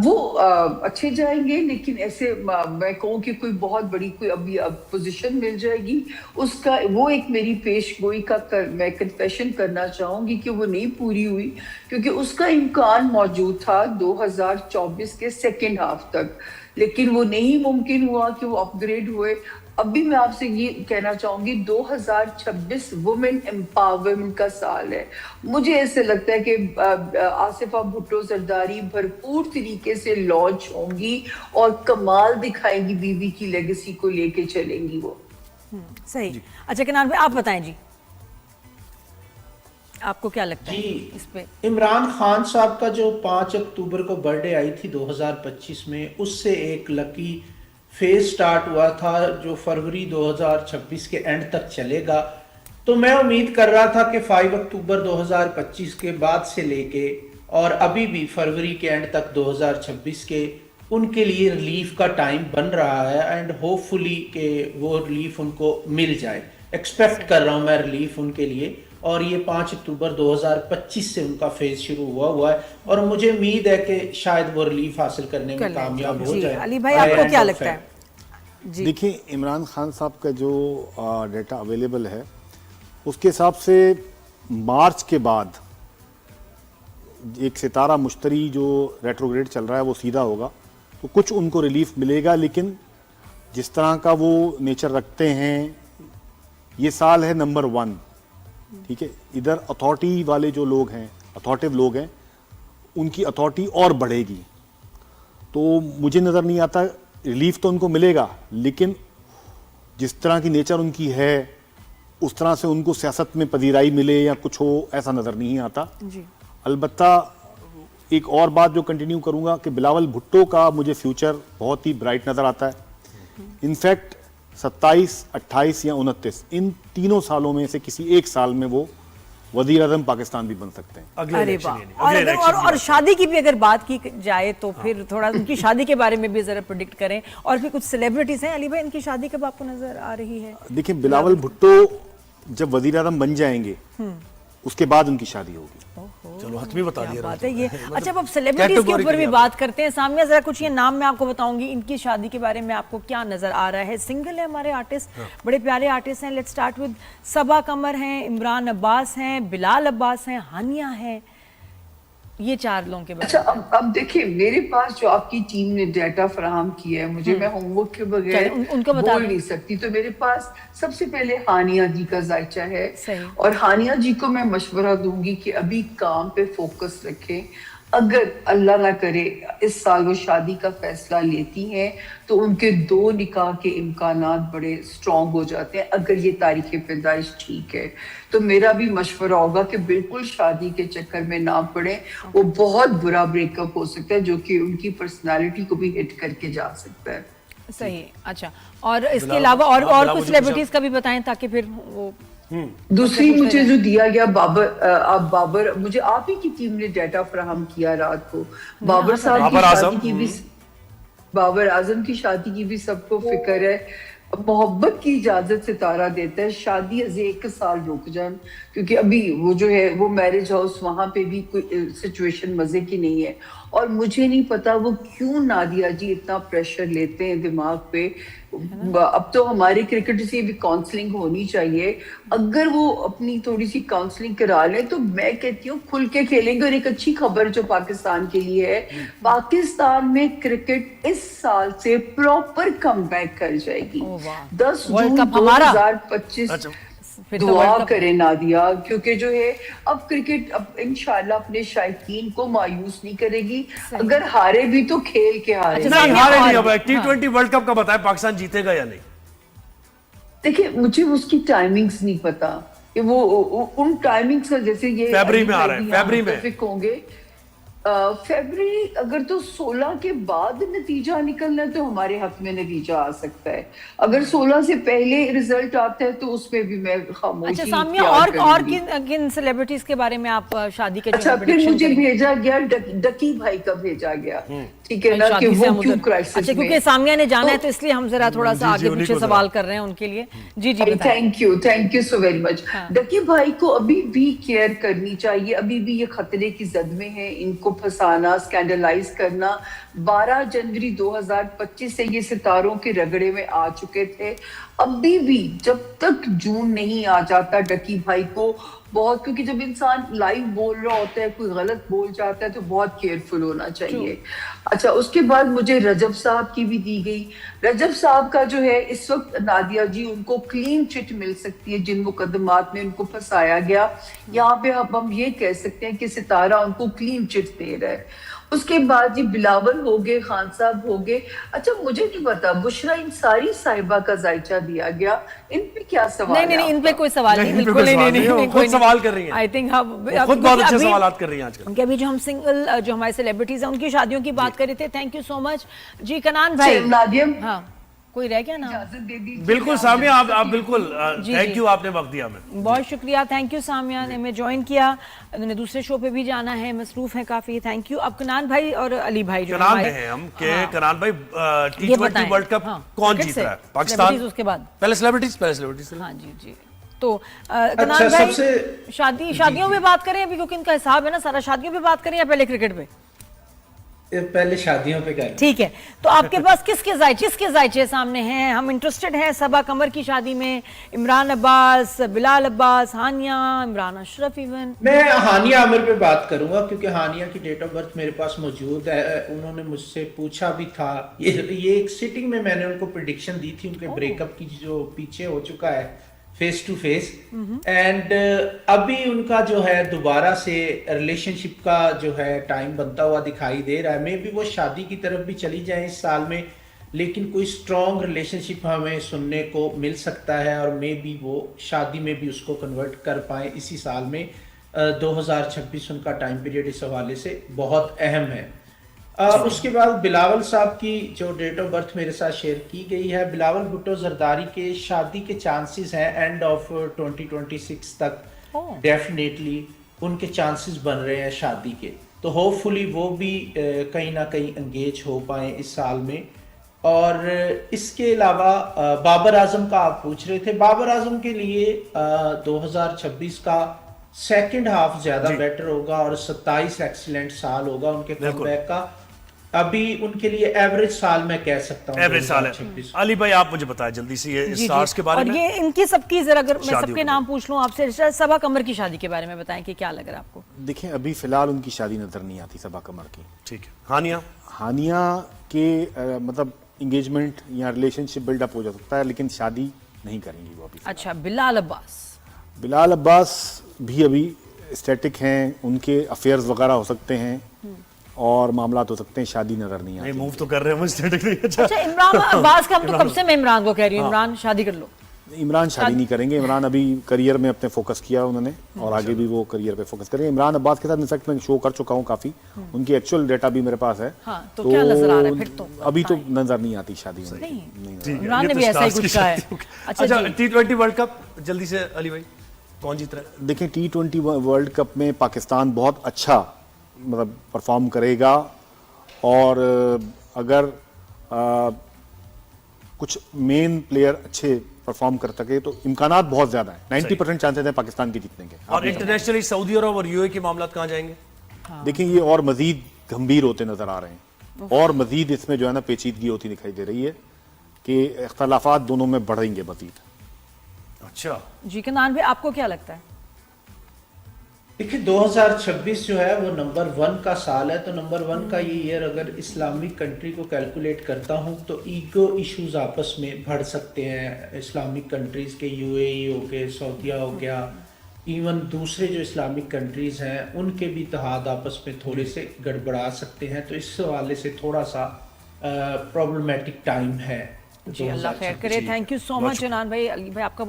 وہ اچھے جائیں گے، لیکن ایسے میں کہوں کہ کوئی بہت بڑی کوئی ابھی پوزیشن مل جائے گی اس کا، وہ ایک میری پیش گوئی کا میں کنفیشن کرنا چاہوں گی کہ وہ نہیں پوری ہوئی، کیونکہ اس کا امکان موجود تھا 2024 کے سیکنڈ ہاف تک، لیکن وہ نہیں ممکن ہوا کہ وہ اپ گریڈ ہوئے۔ ابھی میں آپ سے یہ کہنا چاہوں گی 2026 وومن امپاورمنٹ کا سال ہے۔ مجھے ایسے لگتا ہے کہ آصفہ بھٹو زرداری بھرپور طریقے سے لانچ ہوں گی اور کمال دکھائیں گی، بی بی کی لیگیسی کو لے کے چلیں گی وہ۔ صحیح۔ اچھا کنان بھائی آپ بتائیں جی، آپ کو کیا لگتا ہے اس پہ؟ عمران خان صاحب کا جو 5 اکتوبر کو برتھ ڈے آئی تھی 2025 میں، اس سے ایک لکی فیز سٹارٹ ہوا تھا جو فروری 2026 کے اینڈ تک چلے گا۔ تو میں امید کر رہا تھا کہ 5 اکتوبر 2025 کے بعد سے لے کے اور ابھی بھی فروری کے اینڈ تک 2026 کے ان کے لیے ریلیف کا ٹائم بن رہا ہے، اینڈ ہوپ فلی کہ وہ ریلیف ان کو مل جائے۔ ایکسپیکٹ کر رہا ہوں میں ریلیف ان کے لیے، اور یہ 5 اکتوبر 2025 سے ان کا فیز شروع ہوا ہے، اور مجھے امید ہے کہ شاید وہ ریلیف حاصل کرنے میں کامیاب ہو جائے۔ علی بھائی آپ کو کیا لگتا ہے؟ دیکھیں عمران خان صاحب کا جو ڈیٹا اویلیبل ہے اس کے حساب سے مارچ کے بعد ایک ستارہ مشتری جو ریٹروگریڈ چل رہا ہے وہ سیدھا ہوگا، تو کچھ ان کو ریلیف ملے گا، لیکن جس طرح کا وہ نیچر رکھتے ہیں یہ سال ہے نمبر 1، ٹھیک ہے۔ ادھر اتھارٹی والے جو لوگ ہیں، اتھارٹیو لوگ ہیں، ان کی اتھارٹی اور بڑھے گی، تو مجھے نظر نہیں آتا ریلیف تو ان کو ملے گا، لیکن جس طرح کی نیچر ان کی ہے اس طرح سے ان کو سیاست میں پذیرائی ملے یا کچھ ہو، ایسا نظر نہیں آتا۔ البتہ ایک اور بات جو کنٹینیو کروں گا کہ بلاول بھٹو کا مجھے فیوچر بہت ہی برائٹ نظر آتا ہے۔ انفیکٹ 27، 28 یا 29 ان تینوں سالوں میں سے کسی ایک سال میں وہ وزیر اعظم پاکستان بھی بن سکتے ہیں۔ اور شادی کی بھی اگر بات کی جائے تو پھر تھوڑا ان کی شادی کے بارے میں بھی ذرا پریڈکٹ کریں، اور پھر کچھ سیلیبریٹیز ہیں علی بھائی، ان کی شادی کب آپ کو نظر آ رہی ہے؟ دیکھیں بلاول بھٹو جب وزیر اعظم بن جائیں گے اس کے بعد ان کی شادی ہوگی۔ چلو حتمی بتا دیا بات ہے یہ۔ اچھا اب سیلیبریٹیز کے اوپر بھی بات کرتے ہیں۔ سامیہ ذرا کچھ یہ نام میں آپ کو بتاؤں گی، ان کی شادی کے بارے میں آپ کو کیا نظر آ رہا ہے؟ سنگل ہے ہمارے آرٹسٹ، بڑے پیارے آرٹسٹ ہیں۔ لیٹس سٹارٹ ود صبا قمر ہیں، عمران عباس ہیں، بلال عباس ہیں، ہانیہ ہیں، یہ 4 لوگوں کے بارے میں۔ اچھا اب دیکھیں میرے پاس جو آپ کی ٹیم نے ڈیٹا فراہم کیا ہے، مجھے میں ہوم ورک کے بغیر بول نہیں سکتی، تو میرے پاس سب سے پہلے ہانیہ جی کا ذائچہ ہے، اور ہانیہ جی کو میں مشورہ دوں گی کہ ابھی کام پہ فوکس رکھیں۔ اگر اللہ نہ کرے اس سال وہ شادی کا فیصلہ لیتی ہیں تو ان کے 2 نکاح کے امکانات بڑے سٹرونگ ہو جاتے ہیں، اگر یہ تاریخ پیدائش ٹھیک ہے۔ تو میرا بھی مشورہ ہوگا کہ بالکل شادی کے چکر میں نہ پڑیں، وہ بہت برا بریک اپ ہو سکتا ہے جو کہ ان کی پرسنالٹی کو بھی ہٹ کر کے جا سکتا ہے۔ صحیح۔ اچھا اور اس کے علاوہ اور کچھ سیلیبریٹیز کا بھی بتائیں تاکہ پھر وہ دوسری مجھے جو دیا گیا بابر، مجھے آپ ہی کی ٹیم نے ڈیٹا فراہم کیا رات کو، بابر صاحب کی شادی کی بھی، بابر اعظم کی شادی کی بھی سب کو فکر ہے۔ محبت کی اجازت ستارہ دیتا ہے شادی از 1 سال رک جان، کیونکہ ابھی وہ جو ہے وہ میرج ہاؤس وہاں پہ بھی کوئی سچویشن مزے کی نہیں ہے، اور مجھے نہیں پتا وہ کیوں نادیہ جی اتنا پریشر لیتے ہیں دماغ پہ۔ اب تو ہماری کرکٹ سے بھی کاؤنسلنگ ہونی چاہیے، اگر وہ اپنی تھوڑی سی کاؤنسلنگ کرا لیں تو میں کہتی ہوں کھل کے کھیلیں گے۔ اور ایک اچھی خبر جو پاکستان کے لیے ہے، پاکستان میں کرکٹ اس سال سے پراپر کم بیک کر جائے گی 10 جون 2025۔ دعا کریں نادیہ، کیونکہ جو ہے اب کرکٹ اب انشاءاللہ اپنے شائقین کو مایوس نہیں کرے گی، اگر ہارے بھی تو کھیل کے ہارے۔ نہیں ہارے نہیں، اب T20 ورلڈ کپ کا بتائیں پاکستان جیتے گا یا نہیں؟ دیکھیں مجھے اس کی ٹائمنگز نہیں پتا کہ وہ ان ٹائمنگز کا، جیسے یہ فیبری میں آ رہے ہیں، فیبری میں ہوں گے، فیبری اگر تو 16 کے بعد نتیجہ نکلنا ہے تو ہمارے حق میں نتیجہ آ سکتا ہے، اگر 16 سے پہلے رزلٹ آتا ہے تو اس پہ بھی میں خاموشی۔ اچھا سامیہ اور کن سیلیبریٹیز کے بارے میں آپ شادی کے؟ اچھا پھر مجھے بھیجا گیا ڈکی بھائی کا بھیجا گیا، ٹھیک ہے نا، کہ وہ کیوں کرائسس میں۔ اچھا کیونکہ سامیہ نے جانا ہے تو اس لیے ہم ذرا تھوڑا سا آگے پیچھے سوال کر رہے ہیں ان کے لیے۔ جی جی thank you so very much. Ducky بھائی کو ابھی بھی کیئر کرنی چاہیے، ابھی بھی یہ خطرے کی زد میں ہیں، ان کو को फंसाना, स्कैंडलाइज करना। 12 जनवरी 2025 से ये सितारों के रगड़े में आ चुके थे। अभी भी जब तक जून नहीं आ जाता डकी भाई को बहुत, क्योंकि जब इंसान लाइव बोल रहा होता है, कोई गलत बोल जाता है तो बहुत केयरफुल होना चाहिए। अच्छा, उसके बाद मुझे रजब साहब की भी दी गई। रजब साहब का जो है इस वक्त नादिया जी उनको क्लीन चिट मिल सकती है जिन मुकदमात में उनको फंसाया गया। यहाँ पे अब हम ये कह सकते हैं कि सितारा उनको क्लीन चिट दे रहा है। उसके बाद जी बिलावल हो गए, खान साहब हो गए। अच्छा, मुझे नहीं पता बुशरा इंसारी साहिबा का जायचा दिया गया, इन पे क्या सवाल? नहीं, इन पे कोई सवाल नहीं, बिल्कुल नहीं, खुद सवाल कर रही हैं। आई थिंक खुद बहुत अच्छे सवालात कर रही हैं आजकल। उनके अभी जो हम सिंगल जो हमारे सेलिब्रिटीज हैं उनकी शादियों की बात कर रहे थे। थैंक यू सो मच जी। कनान भाई, हाँ कोई रह गया ना? बिल्कुल सामिया, आप बिल्कुल, थैंक यू, आपने वक्त दिया हमें। बहुत शुक्रिया, थैंक यू सामिया ने हमें ज्वाइन किया। उन्होंने दूसरे शो पे भी जाना है, मसरूफ है काफी। Thank you. अब कनान भाई और अली भाई जो कनान हैं हम के कनान भाई, T20 वर्ल्ड कप कौन जीत रहा है? पाकिस्तान, उसके बाद पहले सेलिब्रिटीज। हाँ जी। तो कनान भाई, शादियों पे बात करें अभी, क्योंकि इनका हिसाब है ना सारा। शादियों पे बात करें या पहले क्रिकेट पे? पहले शादियों पे करें। ठीक है, तो आपके पास किसके जायचे सामने हैं? हम इंटरेस्टेड हैं सबा कमर की शादी में। इमरान अब्बास, बिलाल अब्बास, हानिया, इमरान अशरफ। इवन मैं हानिया आमिर पे बात करूंगा क्योंकि हानिया की डेट ऑफ बर्थ मेरे पास मौजूद है। उन्होंने मुझसे पूछा भी था, ये एक सिटिंग में मैंने उनको प्रेडिक्शन दी थी उनके ब्रेकअप की, जो पीछे हो चुका है फेस टू फेस। एंड अभी उनका जो है दोबारा से रिलेशनशिप का जो है टाइम बनता हुआ दिखाई दे रहा है। मे बी वो शादी की तरफ भी चली जाए इस साल में, लेकिन कोई स्ट्रॉन्ग रिलेशनशिप हमें सुनने को मिल सकता है और मे बी वो शादी में भी उसको कन्वर्ट कर पाए इसी साल में। 2026 उनका टाइम पीरियड इस हवाले से बहुत अहम है। उसके बाद बिलावल साहब की जो डेट ऑफ बर्थ मेरे साथ शेयर की गई है, बिलावल भुट्टो जरदारी के शादी के चांसेस हैं एंड ऑफ 2026 तक। डेफिनेटली उनके चांसेस बन रहे हैं शादी के, तो होपफुली वो भी कहीं ना कहीं एंगेज हो पाए इस साल में। और इसके अलावा बाबर आजम का आप पूछ रहे थे, बाबर आजम के लिए 2026 का सेकंड हाफ ज्यादा बेटर होगा और 27 एक्सीलेंट साल होगा उनके कमबैक का। अभी उनके लिए एवरेज साल मैं कह सकता हूँ, एवरेज साल है। अली भाई, आप मुझे बताएं जल्दी से ये स्टार्स के बारे में। और ये इनकी सबकी जरा, अगर मैं सबके नाम पूछ लूं आपसे, सबा कमर की शादी के बारे में बताएं कि क्या लग रहा है आपको? देखिए, अभी फिलहाल उनकी शादी नजर नहीं आती सबा कमर की। ठीक है। हानिया के मतलब एंगेजमेंट या रिलेशनशिप बिल्डअप हो जा सकता है, लेकिन शादी नहीं करेंगी वो अभी। अच्छा, बिलाल अब्बास भी अभी स्टैटिक हैं, उनके अफेयर्स वगैरह हो सकते हैं और मामला हो सकते हैं, शादी नजर नहीं आती। मूव तो कर रहे हैं, स्टैटिक नहीं। अच्छा, इमरान अब्बास का, हम तो कब से मैं इमरान को कह रही हूँ, इमरान शादी कर लो। इमरान शादी नहीं करेंगे। इमरान अभी करियर में अपने फोकस किया उन्होंने और आगे भी वो करियर पे फोकस करेंगे। इमरान अब्बास के साथ इनफैक्ट मैं शो कर चुका हूँ काफी, उनकी एक्चुअल डेटा भी मेरे पास है। तो क्या नजर आ रहा है फिर? तो अभी तो नजर नहीं आती शादी में। इमरान ने भी ऐसा ही कुछ कहा है। अच्छा, T20 वर्ल्ड कप जल्दी से अली भाई, कौन जीत रहा है? देखिए, T20 वर्ल्ड कप में पाकिस्तान बहुत अच्छा मतलब परफॉर्म करेगा और अगर कुछ मेन प्लेयर अच्छे परफॉर्म कर सके तो इम्कानात बहुत ज्यादा है। 90% चांसेस हैं पाकिस्तान के जीतने के। और इंटरनेशनली सऊदी अरब और यूएई के मामला कहाँ जाएंगे? देखिए, ये और मजीद गंभीर होते नजर आ रहे हैं और मजीद इसमें जो है ना पेचीदगी होती दिखाई दे रही है कि इख्तलाफात दोनों में बढ़ेंगे मजीद। अच्छा जी, कनान भाई, आपको क्या लगता है? देखिए, 2026 जो है वो नंबर 1 का साल है, तो नंबर 1 का ये ईयर अगर इस्लामिक कंट्री को कैलकुलेट करता हूँ तो ईगो इश्यूज आपस में बढ़ सकते हैं। इस्लामिक कंट्रीज के यूएई हो गए, सऊदीया हो गया, इवन दूसरे जो इस्लामिक कंट्रीज हैं उनके भी इत्तेहाद आपस में थोड़े से गड़बड़ा सकते हैं। तो इस हवाले से थोड़ा सा प्रॉब्लमेटिक टाइम है। जी, अल्लाह खैर करे। थैंक यू सो मच जनान भाई। अली भाई, आपका बहुत